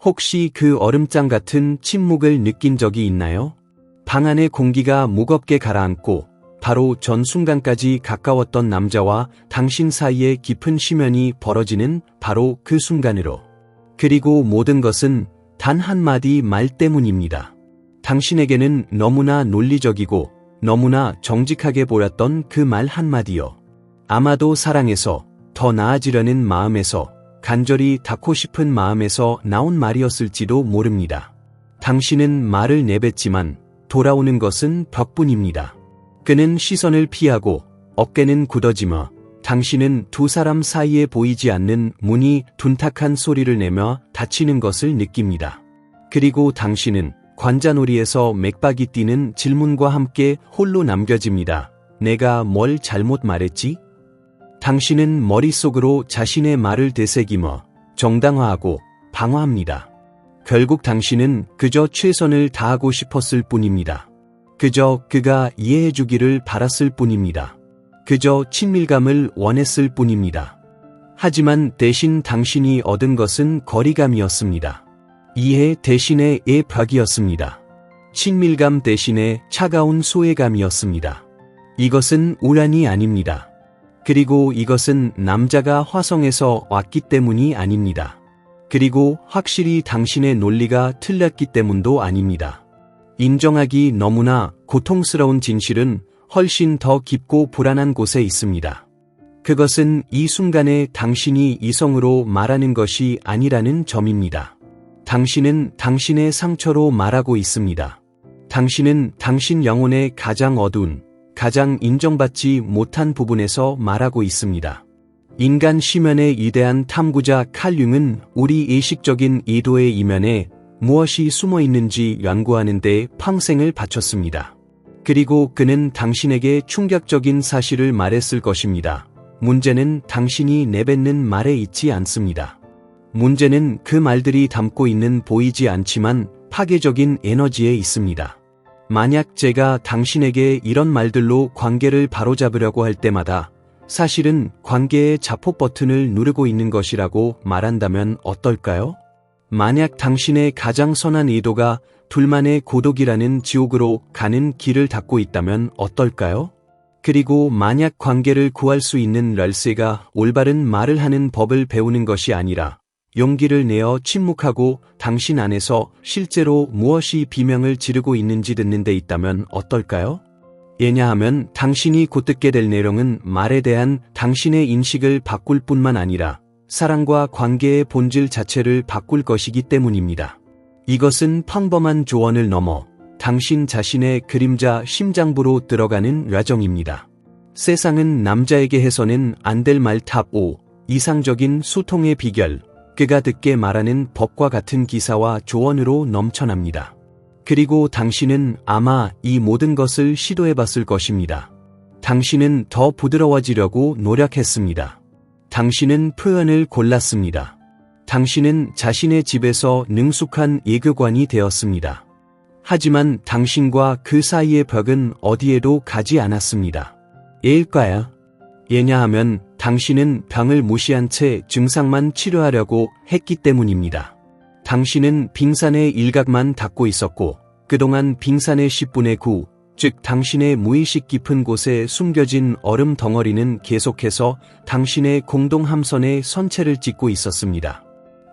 혹시 그 얼음장 같은 침묵을 느낀 적이 있나요? 방 안의 공기가 무겁게 가라앉고 바로 전 순간까지 가까웠던 남자와 당신 사이에 깊은 심연이 벌어지는 바로 그 순간으로. 그리고 모든 것은 단 한마디 말 때문입니다. 당신에게는 너무나 논리적이고 너무나 정직하게 보였던 그 말 한마디요. 아마도 사랑해서, 더 나아지려는 마음에서, 간절히 닿고 싶은 마음에서 나온 말이었을지도 모릅니다. 당신은 말을 내뱉지만 돌아오는 것은 벽뿐입니다. 그는 시선을 피하고 어깨는 굳어지며 당신은 두 사람 사이에 보이지 않는 문이 둔탁한 소리를 내며 닫히는 것을 느낍니다. 그리고 당신은 관자놀이에서 맥박이 뛰는 질문과 함께 홀로 남겨집니다. 내가 뭘 잘못 말했지? 당신은 머릿속으로 자신의 말을 되새기며 정당화하고 방어합니다. 결국 당신은 그저 최선을 다하고 싶었을 뿐입니다. 그저 그가 이해해주기를 바랐을 뿐입니다. 그저 친밀감을 원했을 뿐입니다. 하지만 대신 당신이 얻은 것은 거리감이었습니다. 이해 대신의 벽이었습니다. 친밀감 대신에 차가운 소외감이었습니다. 이것은 우연이 아닙니다. 그리고 이것은 남자가 화성에서 왔기 때문이 아닙니다. 그리고 확실히 당신의 논리가 틀렸기 때문도 아닙니다. 인정하기 너무나 고통스러운 진실은 훨씬 더 깊고 불안한 곳에 있습니다. 그것은 이 순간에 당신이 이성으로 말하는 것이 아니라는 점입니다. 당신은 당신의 상처로 말하고 있습니다. 당신은 당신 영혼의 가장 어두운, 가장 인정받지 못한 부분에서 말하고 있습니다. 인간 심연의 위대한 탐구자 칼 융은 우리 의식적인 의도의 이면에 무엇이 숨어 있는지 연구하는 데 평생을 바쳤습니다. 그리고 그는 당신에게 충격적인 사실을 말했을 것입니다. 문제는 당신이 내뱉는 말에 있지 않습니다. 문제는 그 말들이 담고 있는 보이지 않지만 파괴적인 에너지에 있습니다. 만약 제가 당신에게 이런 말들로 관계를 바로잡으려고 할 때마다 사실은 관계의 자폭 버튼을 누르고 있는 것이라고 말한다면 어떨까요? 만약 당신의 가장 선한 의도가 둘만의 고독이라는 지옥으로 가는 길을 닫고 있다면 어떨까요? 그리고 만약 관계를 구할 수 있는 열쇠가 올바른 말을 하는 법을 배우는 것이 아니라 용기를 내어 침묵하고 당신 안에서 실제로 무엇이 비명을 지르고 있는지 듣는 데 있다면 어떨까요? 왜냐하면 당신이 곧 듣게 될 내용은 말에 대한 당신의 인식을 바꿀 뿐만 아니라 사랑과 관계의 본질 자체를 바꿀 것이기 때문입니다. 이것은 평범한 조언을 넘어 당신 자신의 그림자 심장부로 들어가는 과정입니다. 세상은 남자에게 해서는 안 될 말 탑 5, 이상적인 소통의 비결, 그가 듣게 말하는 법과 같은 기사와 조언으로 넘쳐납니다. 그리고 당신은 아마 이 모든 것을 시도해봤을 것입니다. 당신은 더 부드러워지려고 노력했습니다. 당신은 표현을 골랐습니다. 당신은 자신의 집에서 능숙한 예교관이 되었습니다. 하지만 당신과 그 사이의 벽은 어디에도 가지 않았습니다. 왜일까요? 왜냐하면 당신은 병을 무시한 채 증상만 치료하려고 했기 때문입니다. 당신은 빙산의 일각만 닫고 있었고 그동안 빙산의 10분의 9, 즉 당신의 무의식 깊은 곳에 숨겨진 얼음 덩어리는 계속해서 당신의 공동 함선의 선체를 찍고 있었습니다.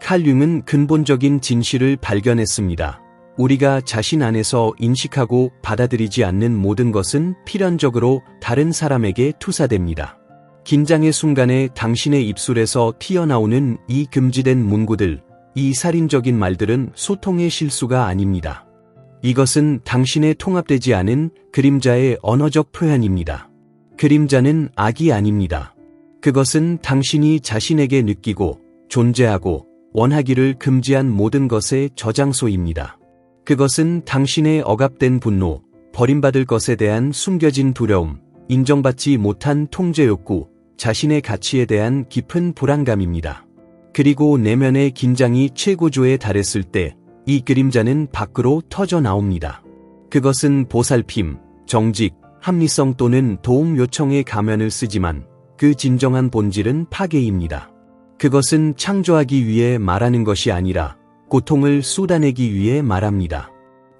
칼 융은 근본적인 진실을 발견했습니다. 우리가 자신 안에서 인식하고 받아들이지 않는 모든 것은 필연적으로 다른 사람에게 투사됩니다. 긴장의 순간에 당신의 입술에서 튀어나오는 이 금지된 문구들, 이 살인적인 말들은 소통의 실수가 아닙니다. 이것은 당신의 통합되지 않은 그림자의 언어적 표현입니다. 그림자는 악이 아닙니다. 그것은 당신이 자신에게 느끼고 존재하고 원하기를 금지한 모든 것의 저장소입니다. 그것은 당신의 억압된 분노, 버림받을 것에 대한 숨겨진 두려움, 인정받지 못한 통제 욕구, 자신의 가치에 대한 깊은 불안감입니다. 그리고 내면의 긴장이 최고조에 달했을 때 이 그림자는 밖으로 터져 나옵니다. 그것은 보살핌, 정직, 합리성 또는 도움 요청의 가면을 쓰지만 그 진정한 본질은 파괴입니다. 그것은 창조하기 위해 말하는 것이 아니라 고통을 쏟아내기 위해 말합니다.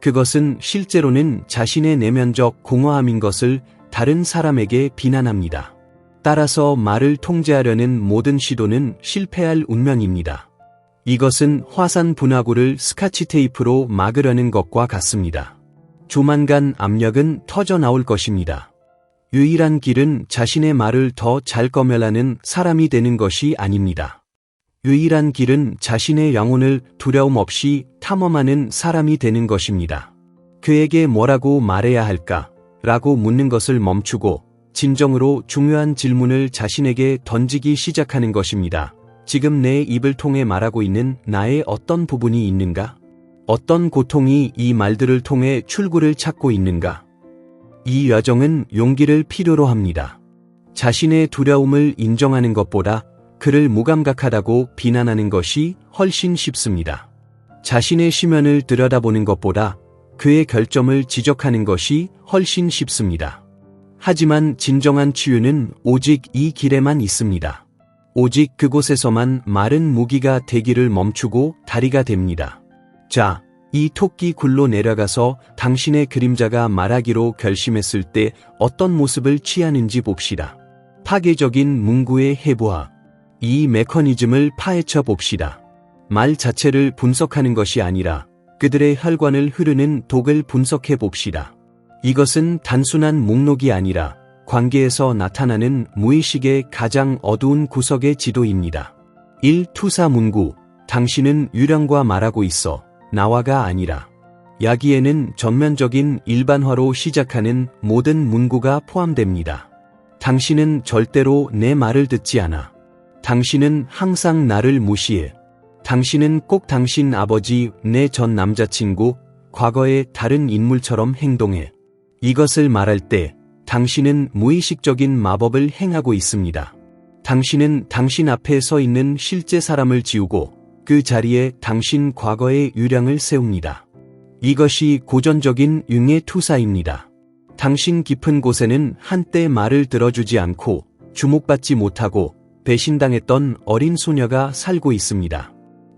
그것은 실제로는 자신의 내면적 공허함인 것을 다른 사람에게 비난합니다. 따라서 말을 통제하려는 모든 시도는 실패할 운명입니다. 이것은 화산 분화구를 스카치 테이프로 막으려는 것과 같습니다. 조만간 압력은 터져 나올 것입니다. 유일한 길은 자신의 말을 더 잘 검열하는 사람이 되는 것이 아닙니다. 유일한 길은 자신의 영혼을 두려움 없이 탐험하는 사람이 되는 것입니다. 그에게 뭐라고 말해야 할까? 라고 묻는 것을 멈추고 진정으로 중요한 질문을 자신에게 던지기 시작하는 것입니다. 지금 내 입을 통해 말하고 있는 나의 어떤 부분이 있는가? 어떤 고통이 이 말들을 통해 출구를 찾고 있는가? 이 여정은 용기를 필요로 합니다. 자신의 두려움을 인정하는 것보다 그를 무감각하다고 비난하는 것이 훨씬 쉽습니다. 자신의 심연을 들여다보는 것보다 그의 결점을 지적하는 것이 훨씬 쉽습니다. 하지만 진정한 치유는 오직 이 길에만 있습니다. 오직 그곳에서만 마른 무기가 되기를 멈추고 다리가 됩니다. 자, 이 토끼 굴로 내려가서 당신의 그림자가 말하기로 결심했을 때 어떤 모습을 취하는지 봅시다. 파괴적인 문구의 해부화. 이 메커니즘을 파헤쳐 봅시다. 말 자체를 분석하는 것이 아니라 그들의 혈관을 흐르는 독을 분석해 봅시다. 이것은 단순한 목록이 아니라 관계에서 나타나는 무의식의 가장 어두운 구석의 지도입니다. 1. 투사 문구. 당신은 유령과 말하고 있어. 나와가 아니라. 야기에는 전면적인 일반화로 시작하는 모든 문구가 포함됩니다. 당신은 절대로 내 말을 듣지 않아. 당신은 항상 나를 무시해. 당신은 꼭 당신 아버지, 내 전 남자친구, 과거의 다른 인물처럼 행동해. 이것을 말할 때 당신은 무의식적인 마법을 행하고 있습니다. 당신은 당신 앞에 서 있는 실제 사람을 지우고 그 자리에 당신 과거의 유령을 세웁니다. 이것이 고전적인 융의 투사입니다. 당신 깊은 곳에는 한때 말을 들어주지 않고 주목받지 못하고 배신당했던 어린 소녀가 살고 있습니다.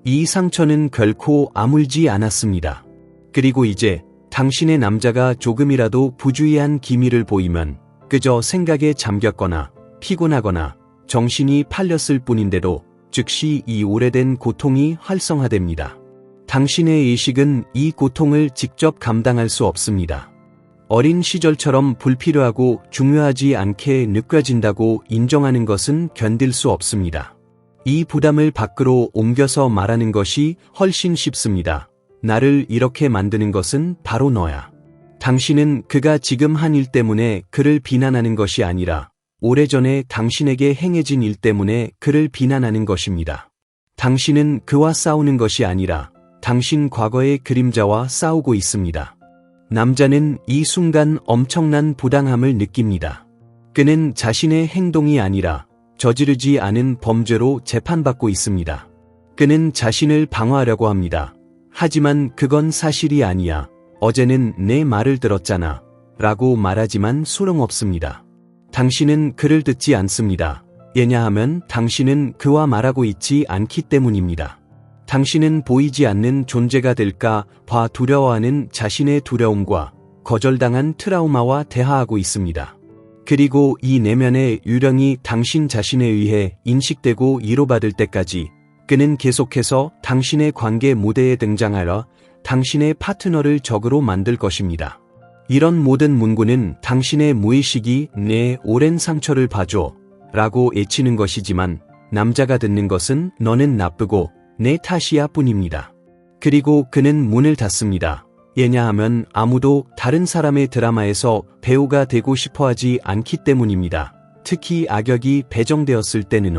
이 상처는 결코 아물지 않았습니다. 그리고 이제 당신의 남자가 조금이라도 부주의한 기미를 보이면 그저 생각에 잠겼거나 피곤하거나 정신이 팔렸을 뿐인데도 즉시 이 오래된 고통이 활성화됩니다. 당신의 의식은 이 고통을 직접 감당할 수 없습니다. 어린 시절처럼 불필요하고 중요하지 않게 느껴진다고 인정하는 것은 견딜 수 없습니다. 이 부담을 밖으로 옮겨서 말하는 것이 훨씬 쉽습니다. 나를 이렇게 만드는 것은 바로 너야. 당신은 그가 지금 한 일 때문에 그를 비난하는 것이 아니라 오래전에 당신에게 행해진 일 때문에 그를 비난하는 것입니다. 당신은 그와 싸우는 것이 아니라 당신 과거의 그림자와 싸우고 있습니다. 남자는 이 순간 엄청난 부당함을 느낍니다. 그는 자신의 행동이 아니라 저지르지 않은 범죄로 재판받고 있습니다. 그는 자신을 방어하려고 합니다. 하지만 그건 사실이 아니야. 어제는 내 말을 들었잖아. 라고 말하지만 소용없습니다. 당신은 그를 듣지 않습니다. 왜냐하면 당신은 그와 말하고 있지 않기 때문입니다. 당신은 보이지 않는 존재가 될까 봐 두려워하는 자신의 두려움과 거절당한 트라우마와 대화하고 있습니다. 그리고 이 내면의 유령이 당신 자신에 의해 인식되고 위로받을 때까지 그는 계속해서 당신의 관계 무대에 등장하여 당신의 파트너를 적으로 만들 것입니다. 이런 모든 문구는 당신의 무의식이 내 오랜 상처를 봐줘 라고 외치는 것이지만 남자가 듣는 것은 너는 나쁘고 내 탓이야 뿐입니다. 그리고 그는 문을 닫습니다. 왜냐하면 아무도 다른 사람의 드라마에서 배우가 되고 싶어하지 않기 때문입니다. 특히 악역이 배정되었을 때는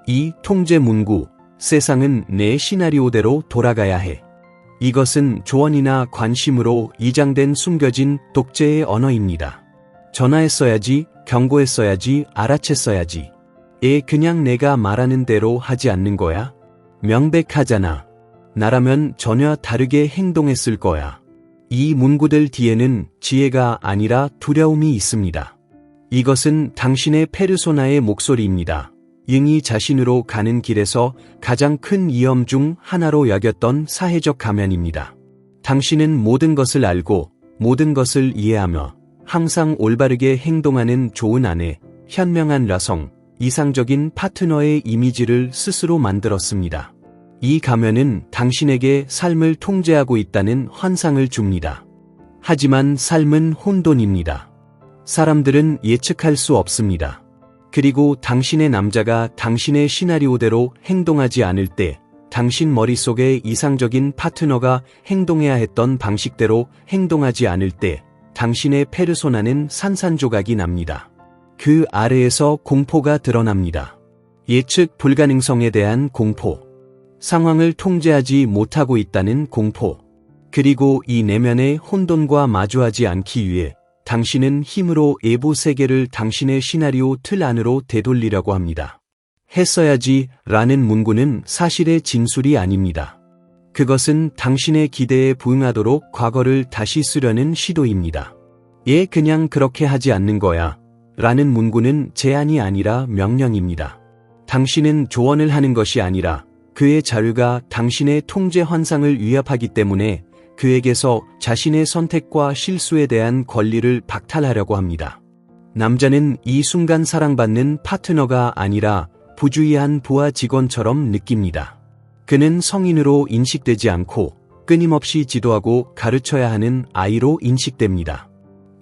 이 통제 문구, 세상은 내 시나리오대로 돌아가야 해. 이것은 조언이나 관심으로 이장된 숨겨진 독재의 언어입니다. 전화했어야지, 경고했어야지, 알아챘어야지. 그냥 내가 말하는 대로 하지 않는 거야? 명백하잖아. 나라면 전혀 다르게 행동했을 거야. 이 문구들 뒤에는 지혜가 아니라 두려움이 있습니다. 이것은 당신의 페르소나의 목소리입니다. 잉이 자신으로 가는 길에서 가장 큰 위험 중 하나로 여겼던 사회적 가면입니다. 당신은 모든 것을 알고 모든 것을 이해하며 항상 올바르게 행동하는 좋은 아내, 현명한 여성, 이상적인 파트너의 이미지를 스스로 만들었습니다. 이 가면은 당신에게 삶을 통제하고 있다는 환상을 줍니다. 하지만 삶은 혼돈입니다. 사람들은 예측할 수 없습니다. 그리고 당신의 남자가 당신의 시나리오대로 행동하지 않을 때, 당신 머릿속에 이상적인 파트너가 행동해야 했던 방식대로 행동하지 않을 때, 당신의 페르소나는 산산조각이 납니다. 그 아래에서 공포가 드러납니다. 예측 불가능성에 대한 공포, 상황을 통제하지 못하고 있다는 공포, 그리고 이 내면의 혼돈과 마주하지 않기 위해 당신은 힘으로 외부 세계를 당신의 시나리오 틀 안으로 되돌리려고 합니다. 했어야지 라는 문구는 사실의 진술이 아닙니다. 그것은 당신의 기대에 부응하도록 과거를 다시 쓰려는 시도입니다. 얘 그냥 그렇게 하지 않는 거야 라는 문구는 제안이 아니라 명령입니다. 당신은 조언을 하는 것이 아니라 그의 자유가 당신의 통제 환상을 위협하기 때문에 그에게서 자신의 선택과 실수에 대한 권리를 박탈하려고 합니다. 남자는 이 순간 사랑받는 파트너가 아니라 부주의한 부하 직원처럼 느낍니다. 그는 성인으로 인식되지 않고 끊임없이 지도하고 가르쳐야 하는 아이로 인식됩니다.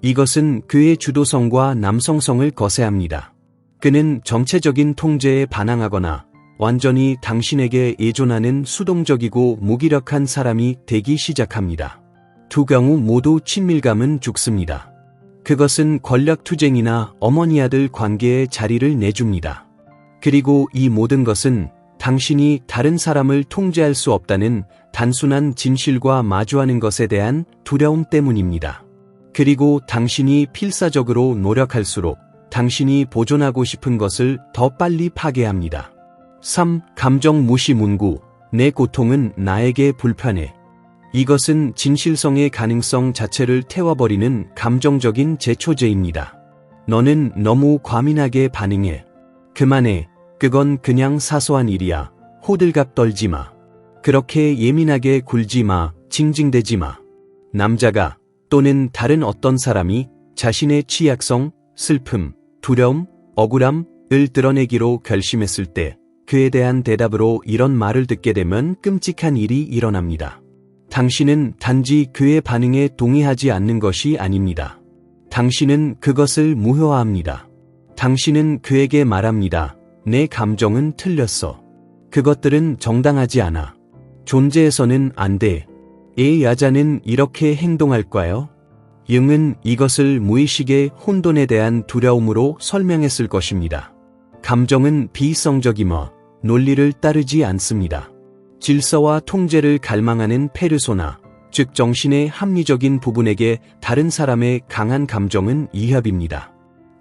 이것은 그의 주도성과 남성성을 거세합니다. 그는 정체적인 통제에 반항하거나 완전히 당신에게 의존하는 수동적이고 무기력한 사람이 되기 시작합니다. 두 경우 모두 친밀감은 죽습니다. 그것은 권력투쟁이나 어머니 아들 관계에 자리를 내줍니다. 그리고 이 모든 것은 당신이 다른 사람을 통제할 수 없다는 단순한 진실과 마주하는 것에 대한 두려움 때문입니다. 그리고 당신이 필사적으로 노력할수록 당신이 보존하고 싶은 것을 더 빨리 파괴합니다. 3. 감정 무시 문구. 내 고통은 나에게 불편해. 이것은 진실성의 가능성 자체를 태워버리는 감정적인 제초제입니다. 너는 너무 과민하게 반응해. 그만해. 그건 그냥 사소한 일이야. 호들갑 떨지 마. 그렇게 예민하게 굴지 마. 징징대지 마. 남자가 또는 다른 어떤 사람이 자신의 취약성, 슬픔, 두려움, 억울함을 드러내기로 결심했을 때 그에 대한 대답으로 이런 말을 듣게 되면 끔찍한 일이 일어납니다. 당신은 단지 그의 반응에 동의하지 않는 것이 아닙니다. 당신은 그것을 무효화합니다. 당신은 그에게 말합니다. 내 감정은 틀렸어. 그것들은 정당하지 않아. 존재해서는 안 돼. 여자는 이렇게 행동할까요? 융은 이것을 무의식의 혼돈에 대한 두려움으로 설명했을 것입니다. 감정은 비이성적이며 논리를 따르지 않습니다. 질서와 통제를 갈망하는 페르소나, 즉 정신의 합리적인 부분에게 다른 사람의 강한 감정은 위협입니다.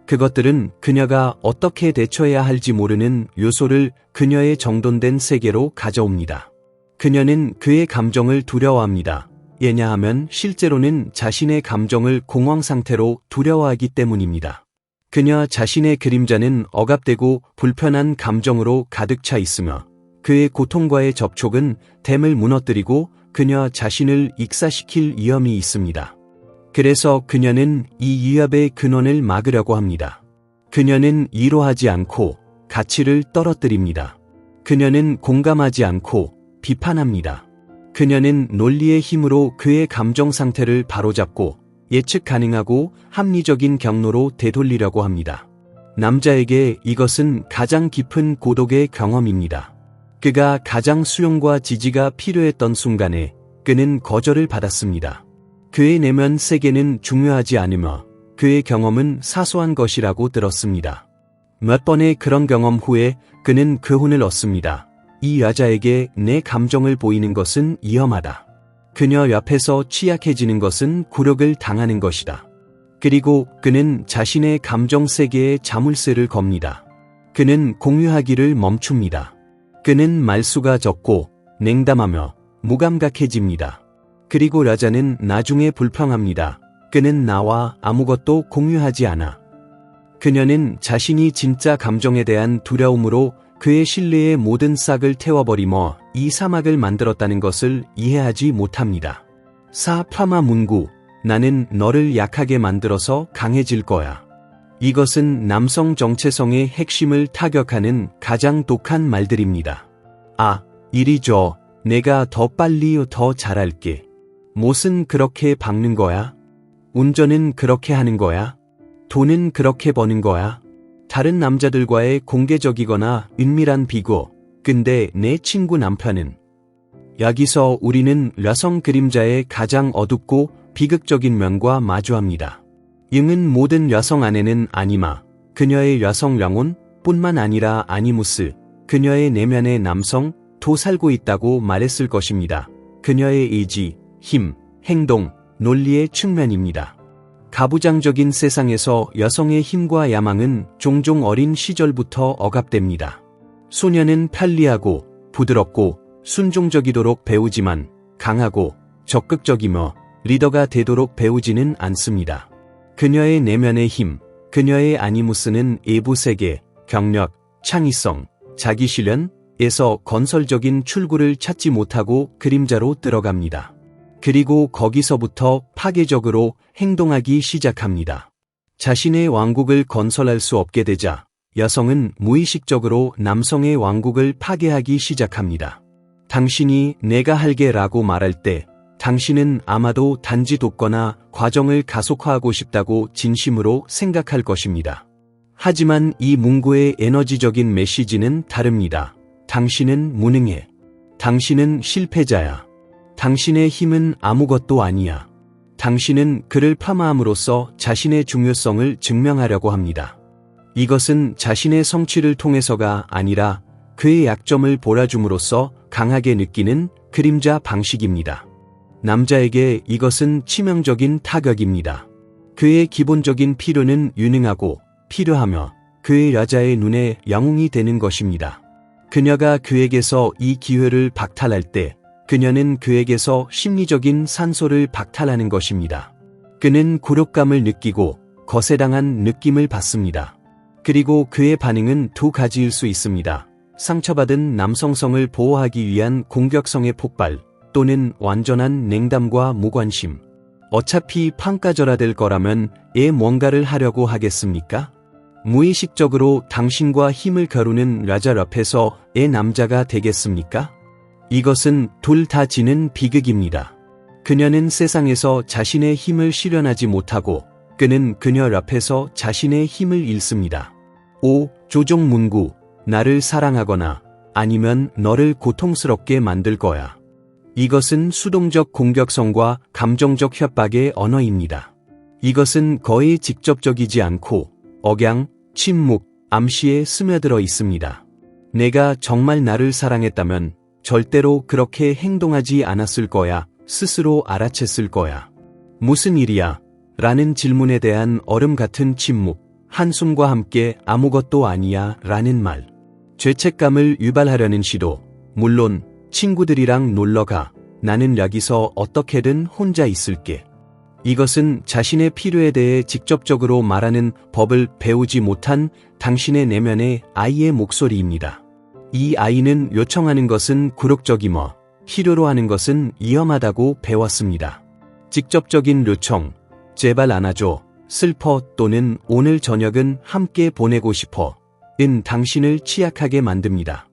그것들은 그녀가 어떻게 대처해야 할지 모르는 요소를 그녀의 정돈된 세계로 가져옵니다. 그녀는 그의 감정을 두려워합니다. 왜냐하면 실제로는 자신의 감정을 공황 상태로 두려워하기 때문입니다. 그녀 자신의 그림자는 억압되고 불편한 감정으로 가득 차 있으며 그의 고통과의 접촉은 댐을 무너뜨리고 그녀 자신을 익사시킬 위험이 있습니다. 그래서 그녀는 이 위협의 근원을 막으려고 합니다. 그녀는 위로하지 않고 가치를 떨어뜨립니다. 그녀는 공감하지 않고 비판합니다. 그녀는 논리의 힘으로 그의 감정 상태를 바로잡고 예측 가능하고 합리적인 경로로 되돌리려고 합니다. 남자에게 이것은 가장 깊은 고독의 경험입니다. 그가 가장 수용과 지지가 필요했던 순간에 그는 거절을 받았습니다. 그의 내면 세계는 중요하지 않으며 그의 경험은 사소한 것이라고 들었습니다. 몇 번의 그런 경험 후에 그는 교훈을 얻습니다. 이 여자에게 내 감정을 보이는 것은 위험하다. 그녀 옆에서 취약해지는 것은 굴욕을 당하는 것이다. 그리고 그는 자신의 감정 세계에 자물쇠를 겁니다. 그는 공유하기를 멈춥니다. 그는 말수가 적고 냉담하며 무감각해집니다. 그리고 여자는 나중에 불평합니다. 그는 나와 아무것도 공유하지 않아. 그녀는 자신이 진짜 감정에 대한 두려움으로 그의 신뢰의 모든 싹을 태워버리며 이 사막을 만들었다는 것을 이해하지 못합니다. 파마 문구, 나는 너를 약하게 만들어서 강해질 거야. 이것은 남성 정체성의 핵심을 타격하는 가장 독한 말들입니다. 이리 줘. 내가 더 빨리 더 잘할게. 못은 그렇게 박는 거야? 운전은 그렇게 하는 거야? 돈은 그렇게 버는 거야? 다른 남자들과의 공개적이거나 은밀한 비교. 근데 내 친구 남편은? 여기서 우리는 여성 그림자의 가장 어둡고 비극적인 면과 마주합니다. 잉은 모든 여성 아내는 아니마, 그녀의 여성 영혼 뿐만 아니라 아니무스, 그녀의 내면의 남성, 도 살고 있다고 말했을 것입니다. 그녀의 의지, 힘, 행동, 논리의 측면입니다. 가부장적인 세상에서 여성의 힘과 야망은 종종 어린 시절부터 억압됩니다. 소녀는 편리하고 부드럽고 순종적이도록 배우지만 강하고 적극적이며 리더가 되도록 배우지는 않습니다. 그녀의 내면의 힘, 그녀의 아니무스는 외부 세계, 경력, 창의성, 자기실현에서 건설적인 출구를 찾지 못하고 그림자로 들어갑니다. 그리고 거기서부터 파괴적으로 행동하기 시작합니다. 자신의 왕국을 건설할 수 없게 되자 여성은 무의식적으로 남성의 왕국을 파괴하기 시작합니다. 당신이 내가 할게라고 말할 때 당신은 아마도 단지 돕거나 과정을 가속화하고 싶다고 진심으로 생각할 것입니다. 하지만 이 문구의 에너지적인 메시지는 다릅니다. 당신은 무능해. 당신은 실패자야. 당신의 힘은 아무것도 아니야. 당신은 그를 폄하함으로써 자신의 중요성을 증명하려고 합니다. 이것은 자신의 성취를 통해서가 아니라 그의 약점을 몰아줌으로써 강하게 느끼는 그림자 방식입니다. 남자에게 이것은 치명적인 타격입니다. 그의 기본적인 필요는 유능하고 필요하며 그의 여자의 눈에 영웅이 되는 것입니다. 그녀가 그에게서 이 기회를 박탈할 때 그녀는 그에게서 심리적인 산소를 박탈하는 것입니다. 그는 굴욕감을 느끼고 거세당한 느낌을 받습니다. 그리고 그의 반응은 두 가지일 수 있습니다. 상처받은 남성성을 보호하기 위한 공격성의 폭발 또는 완전한 냉담과 무관심. 어차피 평가절하될 거라면 뭔가를 하려고 하겠습니까? 무의식적으로 당신과 힘을 겨루는 여자 옆에서 남자가 되겠습니까? 이것은 둘 다 지는 비극입니다. 그녀는 세상에서 자신의 힘을 실현하지 못하고 그는 그녀 옆에서 자신의 힘을 잃습니다. 조종 문구, 나를 사랑하거나 아니면 너를 고통스럽게 만들 거야. 이것은 수동적 공격성과 감정적 협박의 언어입니다. 이것은 거의 직접적이지 않고 억양, 침묵, 암시에 스며들어 있습니다. 내가 정말 나를 사랑했다면 절대로 그렇게 행동하지 않았을 거야. 스스로 알아챘을 거야. 무슨 일이야? 라는 질문에 대한 얼음 같은 침묵, 한숨과 함께 아무것도 아니야 라는 말. 죄책감을 유발하려는 시도. 물론 친구들이랑 놀러가. 나는 여기서 어떻게든 혼자 있을게. 이것은 자신의 필요에 대해 직접적으로 말하는 법을 배우지 못한 당신의 내면의 아이의 목소리입니다. 이 아이는 요청하는 것은 굴욕적이며 필요로 하는 것은 위험하다고 배웠습니다. 직접적인 요청, 제발 안아줘, 슬퍼 또는 오늘 저녁은 함께 보내고 싶어 은 당신을 취약하게 만듭니다.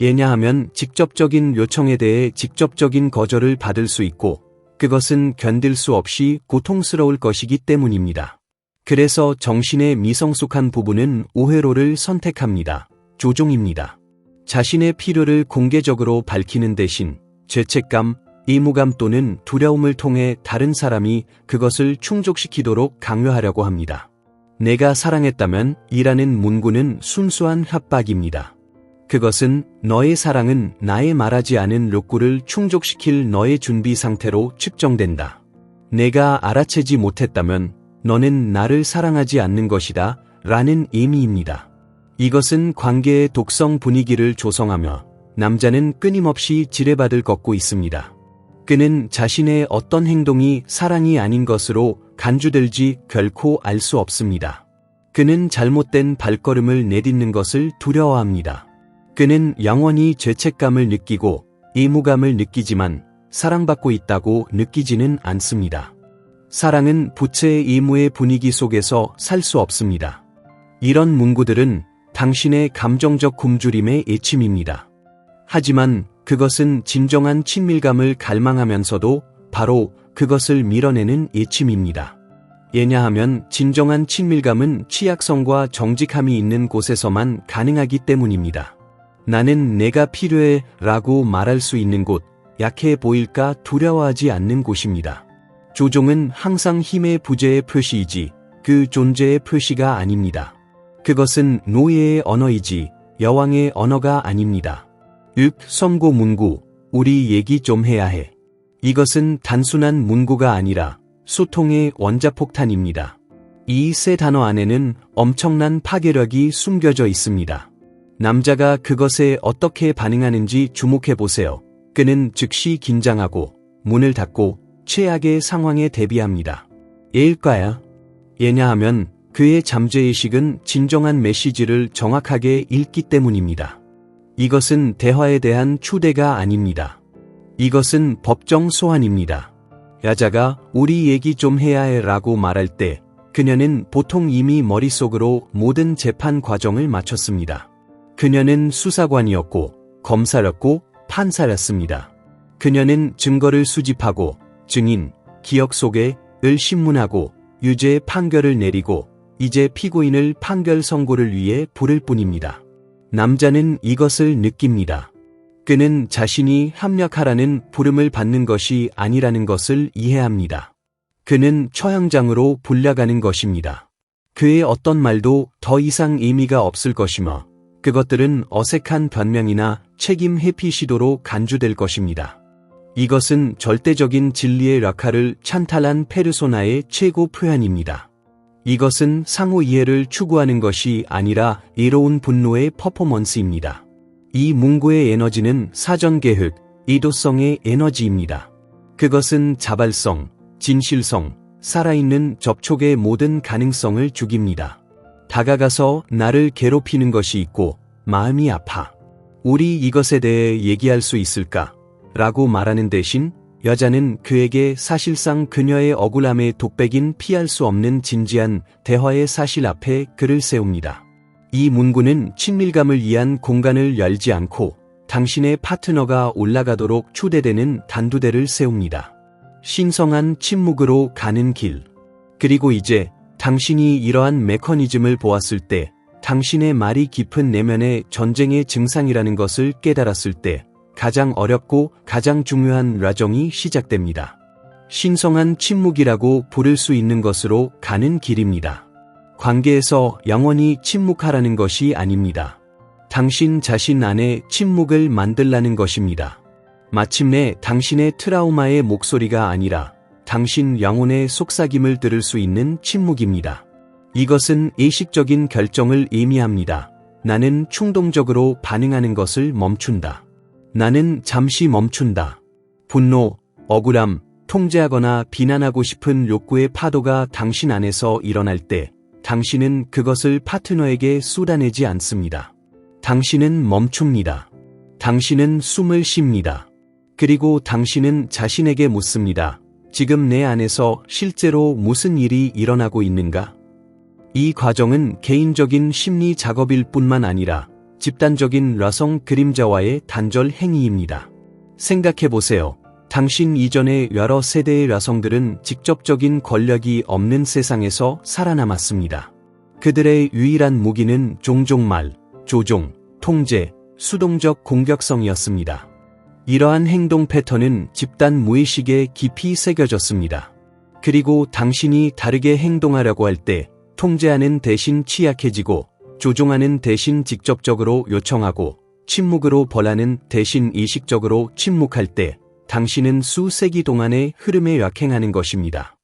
왜냐하면 직접적인 요청에 대해 직접적인 거절을 받을 수 있고 그것은 견딜 수 없이 고통스러울 것이기 때문입니다. 그래서 정신의 미성숙한 부분은 오회로를 선택합니다. 조종입니다. 자신의 필요를 공개적으로 밝히는 대신 죄책감, 의무감 또는 두려움을 통해 다른 사람이 그것을 충족시키도록 강요하려고 합니다. 내가 사랑했다면 이라는 문구는 순수한 협박입니다. 그것은 너의 사랑은 나의 말하지 않은 욕구를 충족시킬 너의 준비 상태로 측정된다. 내가 알아채지 못했다면 너는 나를 사랑하지 않는 것이다 라는 의미입니다. 이것은 관계의 독성 분위기를 조성하며 남자는 끊임없이 지뢰밭을 걷고 있습니다. 그는 자신의 어떤 행동이 사랑이 아닌 것으로 간주될지 결코 알 수 없습니다. 그는 잘못된 발걸음을 내딛는 것을 두려워합니다. 그는 영원히 죄책감을 느끼고 의무감을 느끼지만 사랑받고 있다고 느끼지는 않습니다. 사랑은 부채의 의무의 분위기 속에서 살 수 없습니다. 이런 문구들은 당신의 감정적 굶주림의 애침입니다. 하지만 그것은 진정한 친밀감을 갈망하면서도 바로 그것을 밀어내는 애침입니다. 왜냐하면 진정한 친밀감은 취약성과 정직함이 있는 곳에서만 가능하기 때문입니다. 나는 내가 필요해 라고 말할 수 있는 곳, 약해 보일까 두려워하지 않는 곳입니다. 조종은 항상 힘의 부재의 표시이지 그 존재의 표시가 아닙니다. 그것은 노예의 언어이지 여왕의 언어가 아닙니다. 선고 문구, 우리 얘기 좀 해야 해. 이것은 단순한 문구가 아니라 소통의 원자폭탄입니다. 이 세 단어 안에는 엄청난 파괴력이 숨겨져 있습니다. 남자가 그것에 어떻게 반응하는지 주목해 보세요. 그는 즉시 긴장하고 문을 닫고 최악의 상황에 대비합니다. 왜일까요? 왜냐하면 그의 잠재의식은 진정한 메시지를 정확하게 읽기 때문입니다. 이것은 대화에 대한 추대가 아닙니다. 이것은 법정 소환입니다. 여자가 우리 얘기 좀 해야 해 라고 말할 때 그녀는 보통 이미 머릿속으로 모든 재판 과정을 마쳤습니다. 그녀는 수사관이었고 검사였고 판사였습니다. 그녀는 증거를 수집하고 증인, 기억 속에 을 신문하고 유죄 판결을 내리고 이제 피고인을 판결 선고를 위해 부를 뿐입니다. 남자는 이것을 느낍니다. 그는 자신이 합력하라는 부름을 받는 것이 아니라는 것을 이해합니다. 그는 처형장으로 불려가는 것입니다. 그의 어떤 말도 더 이상 의미가 없을 것이며 그것들은 어색한 변명이나 책임 회피 시도로 간주될 것입니다. 이것은 절대적인 진리의 락화를 찬탈한 페르소나의 최고 표현입니다. 이것은 상호 이해를 추구하는 것이 아니라 이로운 분노의 퍼포먼스입니다. 이 문구의 에너지는 사전 계획, 의도성의 에너지입니다. 그것은 자발성, 진실성, 살아있는 접촉의 모든 가능성을 죽입니다. 다가가서 나를 괴롭히는 것이 있고 마음이 아파. 우리 이것에 대해 얘기할 수 있을까? 라고 말하는 대신 여자는 그에게 사실상 그녀의 억울함의 독백인 피할 수 없는 진지한 대화의 사실 앞에 그를 세웁니다. 이 문구는 친밀감을 위한 공간을 열지 않고 당신의 파트너가 올라가도록 추대되는 단두대를 세웁니다. 신성한 침묵으로 가는 길. 그리고 이제 당신이 이러한 메커니즘을 보았을 때, 당신의 말이 깊은 내면의 전쟁의 증상이라는 것을 깨달았을 때 가장 어렵고 가장 중요한 라정이 시작됩니다. 신성한 침묵이라고 부를 수 있는 것으로 가는 길입니다. 관계에서 영원히 침묵하라는 것이 아닙니다. 당신 자신 안에 침묵을 만들라는 것입니다. 마침내 당신의 트라우마의 목소리가 아니라 당신 영혼의 속삭임을 들을 수 있는 침묵입니다. 이것은 의식적인 결정을 의미합니다. 나는 충동적으로 반응하는 것을 멈춘다. 나는 잠시 멈춘다. 분노, 억울함, 통제하거나 비난하고 싶은 욕구의 파도가 당신 안에서 일어날 때 당신은 그것을 파트너에게 쏟아내지 않습니다. 당신은 멈춥니다. 당신은 숨을 쉽니다. 그리고 당신은 자신에게 묻습니다. 지금 내 안에서 실제로 무슨 일이 일어나고 있는가? 이 과정은 개인적인 심리 작업일 뿐만 아니라 집단적인 라성 그림자와의 단절 행위입니다. 생각해보세요. 당신 이전의 여러 세대의 라성들은 직접적인 권력이 없는 세상에서 살아남았습니다. 그들의 유일한 무기는 종종말, 조종, 통제, 수동적 공격성이었습니다. 이러한 행동 패턴은 집단 무의식에 깊이 새겨졌습니다. 그리고 당신이 다르게 행동하려고 할 때 통제하는 대신 취약해지고 조종하는 대신 직접적으로 요청하고 침묵으로 벌하는 대신 의식적으로 침묵할 때 당신은 수세기 동안의 흐름에 역행하는 것입니다.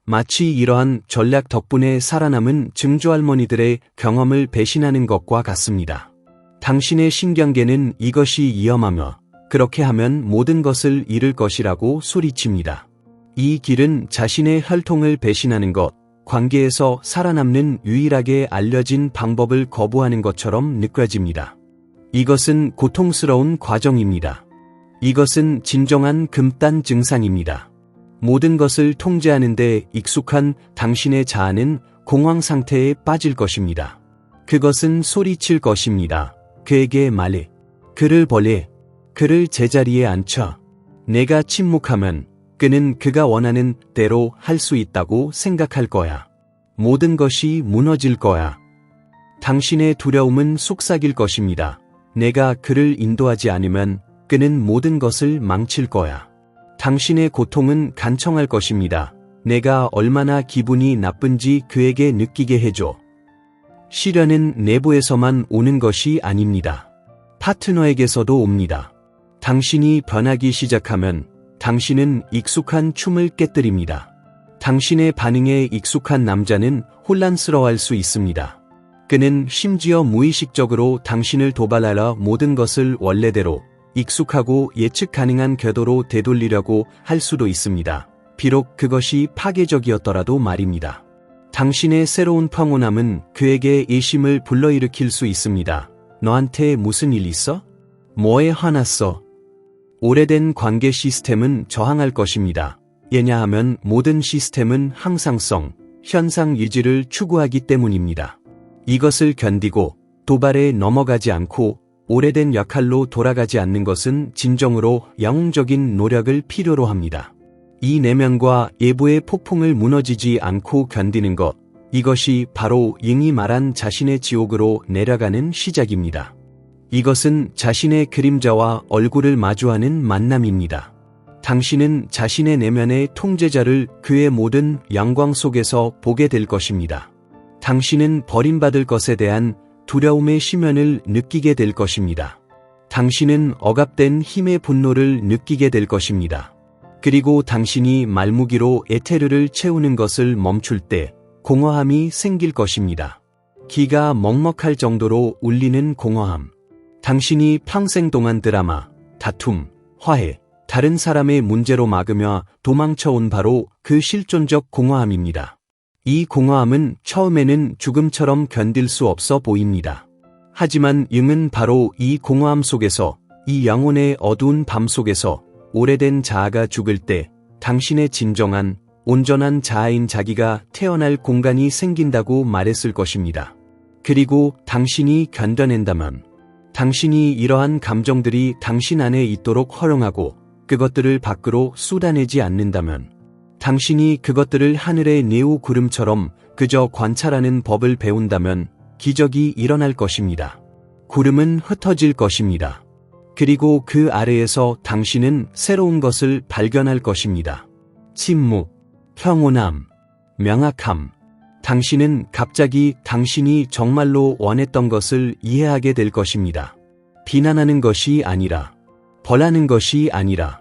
마치 이러한 전략 덕분에 살아남은 증조할머니들의 경험을 배신하는 것과 같습니다. 당신의 신경계는 이것이 위험하며 그렇게 하면 모든 것을 잃을 것이라고 소리칩니다. 이 길은 자신의 혈통을 배신하는 것, 관계에서 살아남는 유일하게 알려진 방법을 거부하는 것처럼 느껴집니다. 이것은 고통스러운 과정입니다. 이것은 진정한 금단 증상입니다. 모든 것을 통제하는 데 익숙한 당신의 자아는 공황 상태에 빠질 것입니다. 그것은 소리칠 것입니다. 그에게 말해. 그를 벌해. 그를 제자리에 앉혀. 내가 침묵하면 그는 그가 원하는 대로 할 수 있다고 생각할 거야. 모든 것이 무너질 거야. 당신의 두려움은 속삭일 것입니다. 내가 그를 인도하지 않으면 그는 모든 것을 망칠 거야. 당신의 고통은 간청할 것입니다. 내가 얼마나 기분이 나쁜지 그에게 느끼게 해줘. 시련은 내부에서만 오는 것이 아닙니다. 파트너에게서도 옵니다. 당신이 변하기 시작하면 당신은 익숙한 춤을 깨뜨립니다. 당신의 반응에 익숙한 남자는 혼란스러워할 수 있습니다. 그는 심지어 무의식적으로 당신을 도발하려 모든 것을 원래대로 익숙하고 예측 가능한 궤도로 되돌리려고 할 수도 있습니다. 비록 그것이 파괴적이었더라도 말입니다. 당신의 새로운 평온함은 그에게 예심을 불러일으킬 수 있습니다. 너한테 무슨 일 있어? 뭐에 화났어? 오래된 관계 시스템은 저항할 것입니다. 왜냐하면 모든 시스템은 항상성, 현상 유지를 추구하기 때문입니다. 이것을 견디고 도발에 넘어가지 않고 오래된 역할로 돌아가지 않는 것은 진정으로 영웅적인 노력을 필요로 합니다. 이 내면과 외부의 폭풍을 무너지지 않고 견디는 것, 이것이 바로 잉이 말한 자신의 지옥으로 내려가는 시작입니다. 이것은 자신의 그림자와 얼굴을 마주하는 만남입니다. 당신은 자신의 내면의 통제자를 그의 모든 영광 속에서 보게 될 것입니다. 당신은 버림받을 것에 대한 두려움의 심연을 느끼게 될 것입니다. 당신은 억압된 힘의 분노를 느끼게 될 것입니다. 그리고 당신이 말무기로 에테르를 채우는 것을 멈출 때 공허함이 생길 것입니다. 기가 먹먹할 정도로 울리는 공허함. 당신이 평생 동안 드라마, 다툼, 화해, 다른 사람의 문제로 막으며 도망쳐온 바로 그 실존적 공허함입니다. 이 공허함은 처음에는 죽음처럼 견딜 수 없어 보입니다. 하지만 잉은 바로 이 공허함 속에서, 이 영혼의 어두운 밤 속에서 오래된 자아가 죽을 때 당신의 진정한, 온전한 자아인 자기가 태어날 공간이 생긴다고 말했을 것입니다. 그리고 당신이 견뎌낸다면, 당신이 이러한 감정들이 당신 안에 있도록 허용하고 그것들을 밖으로 쏟아내지 않는다면, 당신이 그것들을 하늘의 네오 구름처럼 그저 관찰하는 법을 배운다면 기적이 일어날 것입니다. 구름은 흩어질 것입니다. 그리고 그 아래에서 당신은 새로운 것을 발견할 것입니다. 침묵, 평온함, 명확함. 당신은 갑자기 당신이 정말로 원했던 것을 이해하게 될 것입니다. 비난하는 것이 아니라, 벌하는 것이 아니라,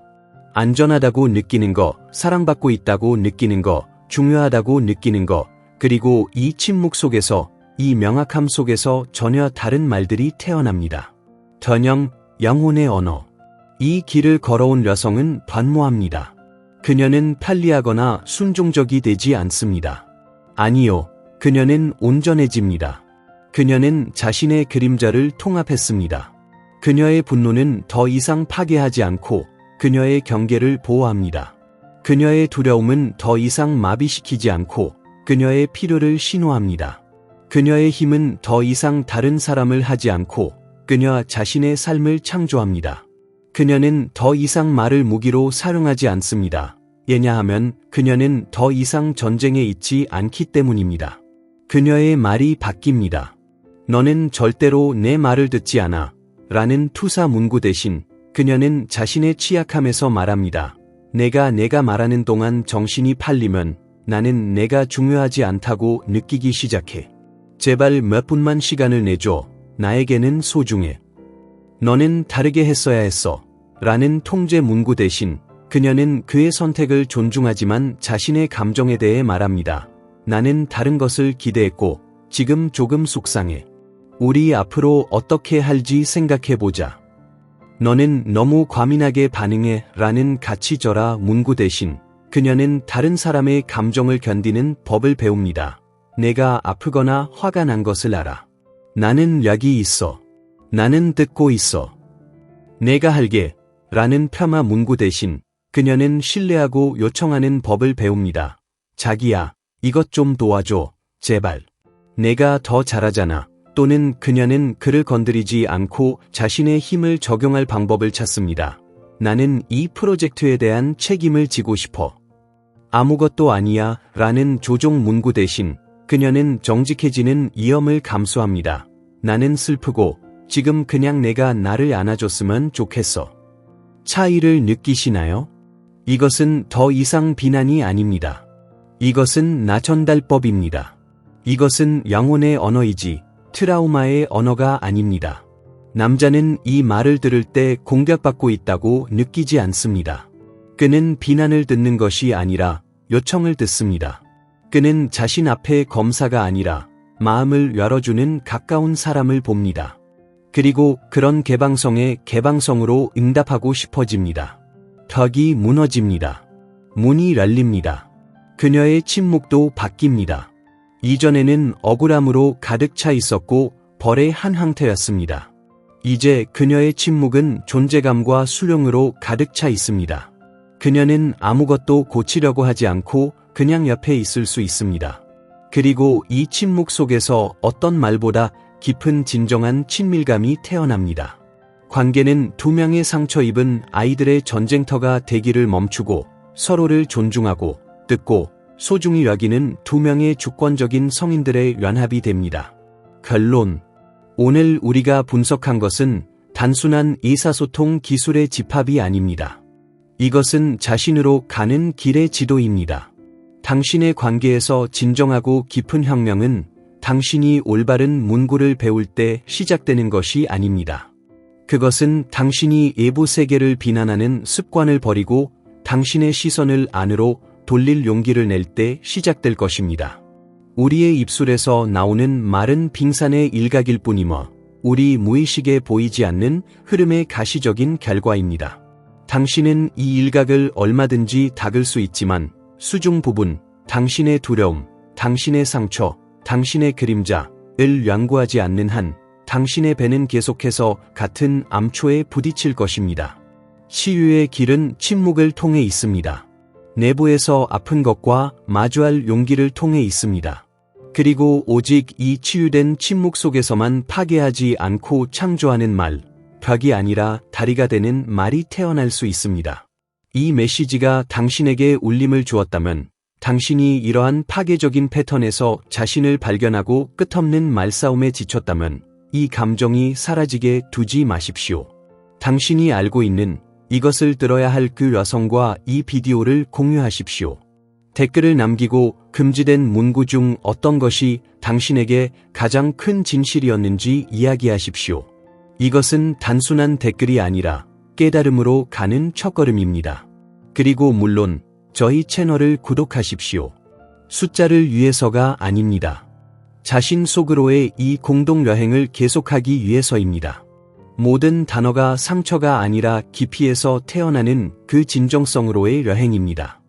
안전하다고 느끼는 것, 사랑받고 있다고 느끼는 것, 중요하다고 느끼는 것, 그리고 이 침묵 속에서, 이 명확함 속에서 전혀 다른 말들이 태어납니다. 전형, 영혼의 언어. 이 길을 걸어온 여성은 반모합니다. 그녀는 편리하거나 순종적이 되지 않습니다. 아니요, 그녀는 온전해집니다. 그녀는 자신의 그림자를 통합했습니다. 그녀의 분노는 더 이상 파괴하지 않고 그녀의 경계를 보호합니다. 그녀의 두려움은 더 이상 마비시키지 않고 그녀의 필요를 신호합니다. 그녀의 힘은 더 이상 다른 사람을 하지 않고 그녀 자신의 삶을 창조합니다. 그녀는 더 이상 말을 무기로 사용하지 않습니다. 왜냐하면 그녀는 더 이상 전쟁에 있지 않기 때문입니다. 그녀의 말이 바뀝니다. 너는 절대로 내 말을 듣지 않아. 라는 투사 문구 대신 그녀는 자신의 취약함에서 말합니다. 내가 말하는 동안 정신이 팔리면 나는 내가 중요하지 않다고 느끼기 시작해. 제발 몇 분만 시간을 내줘. 나에게는 소중해. 너는 다르게 했어야 했어. 라는 통제 문구 대신 그녀는 그의 선택을 존중하지만 자신의 감정에 대해 말합니다. 나는 다른 것을 기대했고 지금 조금 속상해. 우리 앞으로 어떻게 할지 생각해보자. 너는 너무 과민하게 반응해 라는 가치절하 문구 대신 그녀는 다른 사람의 감정을 견디는 법을 배웁니다. 내가 아프거나 화가 난 것을 알아. 나는 약이 있어. 나는 듣고 있어. 내가 할게. 라는 폄하 문구 대신 그녀는 신뢰하고 요청하는 법을 배웁니다. 자기야, 이것 좀 도와줘. 제발. 내가 더 잘하잖아. 또는 그녀는 그를 건드리지 않고 자신의 힘을 적용할 방법을 찾습니다. 나는 이 프로젝트에 대한 책임을 지고 싶어. 아무것도 아니야. 라는 조종 문구 대신 그녀는 정직해지는 위험을 감수합니다. 나는 슬프고 지금 그냥 내가 나를 안아줬으면 좋겠어. 차이를 느끼시나요? 이것은 더 이상 비난이 아닙니다. 이것은 나전달법입니다. 이것은 영혼의 언어이지 트라우마의 언어가 아닙니다. 남자는 이 말을 들을 때 공격받고 있다고 느끼지 않습니다. 그는 비난을 듣는 것이 아니라 요청을 듣습니다. 그는 자신 앞에 검사가 아니라 마음을 열어주는 가까운 사람을 봅니다. 그리고 그런 개방성에 개방성으로 응답하고 싶어집니다. 벽이 무너집니다. 문이 열립니다. 그녀의 침묵도 바뀝니다. 이전에는 억울함으로 가득 차 있었고 벌의 한 상태였습니다. 이제 그녀의 침묵은 존재감과 수용으로 가득 차 있습니다. 그녀는 아무것도 고치려고 하지 않고 그냥 옆에 있을 수 있습니다. 그리고 이 침묵 속에서 어떤 말보다 깊은 진정한 친밀감이 태어납니다. 관계는 두 명의 상처 입은 아이들의 전쟁터가 되기를 멈추고 서로를 존중하고 듣고 소중히 여기는 두 명의 주권적인 성인들의 연합이 됩니다. 결론. 오늘 우리가 분석한 것은 단순한 의사소통 기술의 집합이 아닙니다. 이것은 자신으로 가는 길의 지도입니다. 당신의 관계에서 진정하고 깊은 혁명은 당신이 올바른 문구를 배울 때 시작되는 것이 아닙니다. 그것은 당신이 외부 세계를 비난하는 습관을 버리고 당신의 시선을 안으로 돌릴 용기를 낼 때 시작될 것입니다. 우리의 입술에서 나오는 말은 빙산의 일각일 뿐이며 우리 무의식에 보이지 않는 흐름의 가시적인 결과입니다. 당신은 이 일각을 얼마든지 닦을 수 있지만 수중 부분, 당신의 두려움, 당신의 상처, 당신의 그림자를 연구하지 않는 한 당신의 배는 계속해서 같은 암초에 부딪힐 것입니다. 치유의 길은 침묵을 통해 있습니다. 내부에서 아픈 것과 마주할 용기를 통해 있습니다. 그리고 오직 이 치유된 침묵 속에서만 파괴하지 않고 창조하는 말, 벽이 아니라 다리가 되는 말이 태어날 수 있습니다. 이 메시지가 당신에게 울림을 주었다면 당신이 이러한 파괴적인 패턴에서 자신을 발견하고 끝없는 말싸움에 지쳤다면 이 감정이 사라지게 두지 마십시오. 당신이 알고 있는 이것을 들어야 할 그 여성과 이 비디오를 공유하십시오. 댓글을 남기고 금지된 문구 중 어떤 것이 당신에게 가장 큰 진실이었는지 이야기하십시오. 이것은 단순한 댓글이 아니라 깨달음으로 가는 첫걸음입니다. 그리고 물론 저희 채널을 구독하십시오. 숫자를 위해서가 아닙니다. 자신 속으로의 이 공동 여행을 계속하기 위해서입니다. 모든 단어가 상처가 아니라 깊이에서 태어나는 그 진정성으로의 여행입니다.